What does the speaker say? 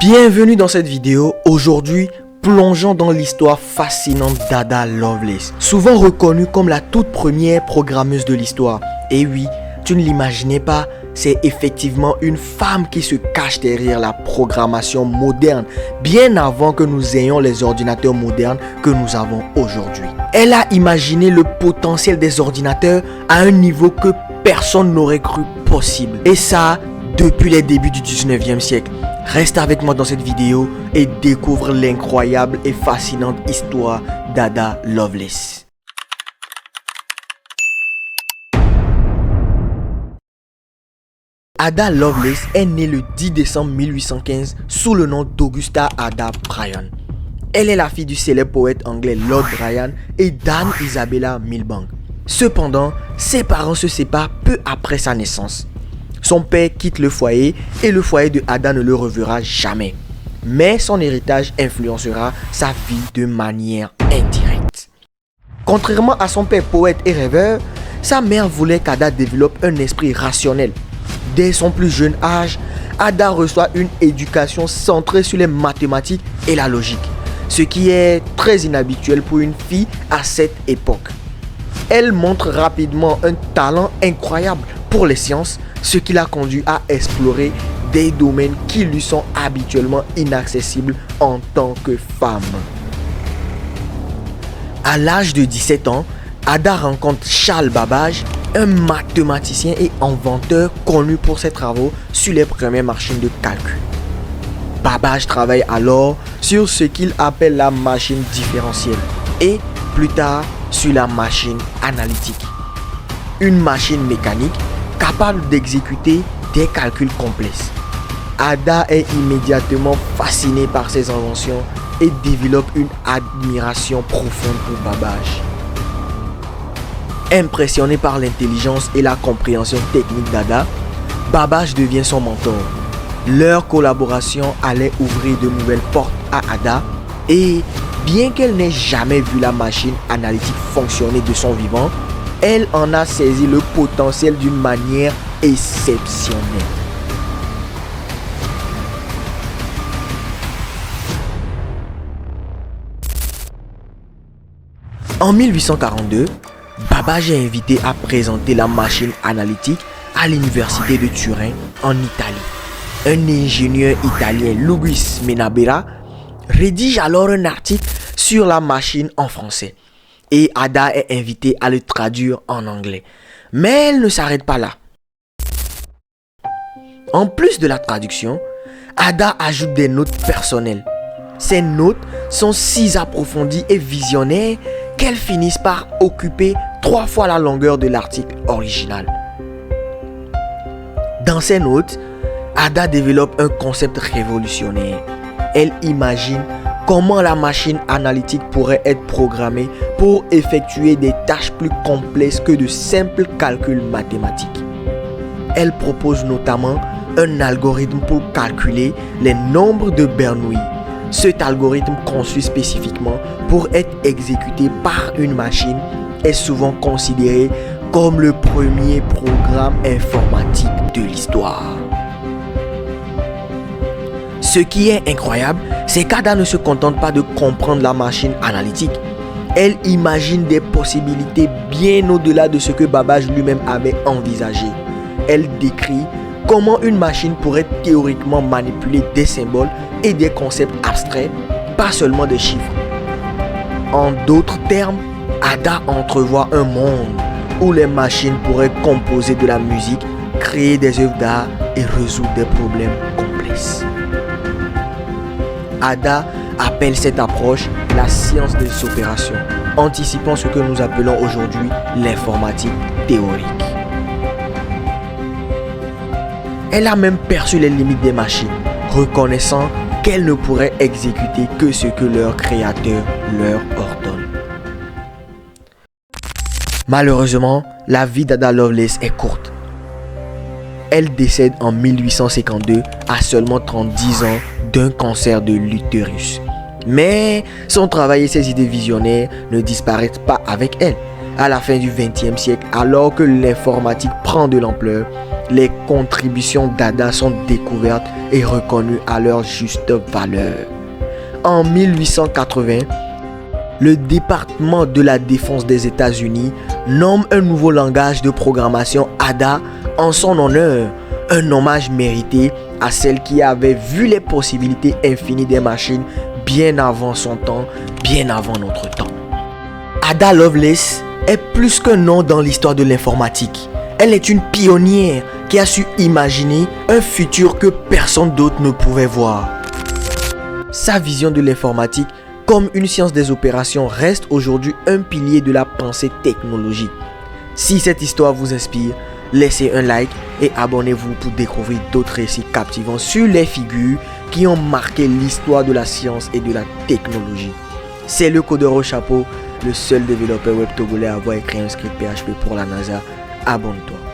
Bienvenue dans cette vidéo. Aujourd'hui, plongeons dans l'histoire fascinante d'Ada Lovelace, souvent reconnue comme la toute première programmeuse de l'histoire. Et oui, tu ne l'imaginais pas, c'est effectivement une femme qui se cache derrière la programmation moderne, bien avant que nous ayons les ordinateurs modernes que nous avons aujourd'hui. Elle a imaginé le potentiel des ordinateurs à un niveau que personne n'aurait cru possible. Et ça, depuis les débuts du 19e siècle. Reste avec moi dans cette vidéo et découvre l'incroyable et fascinante histoire d'Ada Lovelace. Ada Lovelace est née le 10 décembre 1815 sous le nom d'Augusta Ada Bryan. Elle est la fille du célèbre poète anglais Lord Bryan et d'Anne Isabella Milbank. Cependant, ses parents se séparent peu après sa naissance. Son père quitte le foyer et le foyer de Ada ne le reverra jamais. Mais son héritage influencera sa vie de manière indirecte. Contrairement à son père poète et rêveur, sa mère voulait qu'Ada développe un esprit rationnel. Dès son plus jeune âge, Ada reçoit une éducation centrée sur les mathématiques et la logique, ce qui est très inhabituel pour une fille à cette époque. Elle montre rapidement un talent incroyable pour les sciences, ce qui l'a conduit à explorer des domaines qui lui sont habituellement inaccessibles en tant que femme. À l'âge de 17 ans, Ada rencontre Charles Babbage, un mathématicien et inventeur connu pour ses travaux sur les premières machines de calcul. Babbage travaille alors sur ce qu'il appelle la machine différentielle et plus tard sur la machine analytique. Une machine mécanique capable d'exécuter des calculs complexes. Ada est immédiatement fascinée par ses inventions et développe une admiration profonde pour Babbage. Impressionné par l'intelligence et la compréhension technique d'Ada, Babbage devient son mentor. Leur collaboration allait ouvrir de nouvelles portes à Ada et, bien qu'elle n'ait jamais vu la machine analytique fonctionner de son vivant, elle en a saisi le potentiel d'une manière exceptionnelle. En 1842, Babbage est invité à présenter la machine analytique à l'université de Turin en Italie. Un ingénieur italien, Luigi Menabera, rédige alors un article sur la machine en français. Et Ada est invitée à le traduire en anglais. Mais elle ne s'arrête pas là. En plus de la traduction, Ada ajoute des notes personnelles. Ces notes sont si approfondies et visionnaires qu'elles finissent par occuper 3 fois la longueur de l'article original. Dans ces notes, Ada développe un concept révolutionnaire. Elle imagine comment la machine analytique pourrait être programmée pour effectuer des tâches plus complexes que de simples calculs mathématiques. Elle propose notamment un algorithme pour calculer les nombres de Bernoulli. Cet algorithme conçu spécifiquement pour être exécuté par une machine est souvent considéré comme le premier programme informatique de l'histoire. Ce qui est incroyable, c'est qu'Ada ne se contente pas de comprendre la machine analytique. Elle imagine des possibilités bien au-delà de ce que Babbage lui-même avait envisagé. Elle décrit comment une machine pourrait théoriquement manipuler des symboles et des concepts abstraits, pas seulement des chiffres. En d'autres termes, Ada entrevoit un monde où les machines pourraient composer de la musique, créer des œuvres d'art et résoudre des problèmes complexes. Ada appelle cette approche la science des opérations, anticipant ce que nous appelons aujourd'hui l'informatique théorique. Elle a même perçu les limites des machines, reconnaissant qu'elles ne pourraient exécuter que ce que leur créateur leur ordonne. Malheureusement, la vie d'Ada Lovelace est courte. Elle décède en 1852 à seulement 30 ans d'un cancer de l'utérus. Mais son travail et ses idées visionnaires ne disparaissent pas avec elle. À la fin du XXe siècle, alors que l'informatique prend de l'ampleur, les contributions d'Ada sont découvertes et reconnus à leur juste valeur. En 1880, le département de la défense des États-Unis nomme un nouveau langage de programmation Ada en son honneur, un hommage mérité à celle qui avait vu les possibilités infinies des machines bien avant son temps, bien avant notre temps. Ada Lovelace est plus qu'un nom dans l'histoire de l'informatique. Elle est une pionnière qui a su imaginer un futur que personne d'autre ne pouvait voir. Sa vision de l'informatique comme une science des opérations reste aujourd'hui un pilier de la pensée technologique. Si cette histoire vous inspire, laissez un like et abonnez-vous pour découvrir d'autres récits captivants sur les figures qui ont marqué l'histoire de la science et de la technologie. C'est le codeur au chapeau, le seul développeur web togolais à avoir écrit un script PHP pour la NASA. Abonne-toi.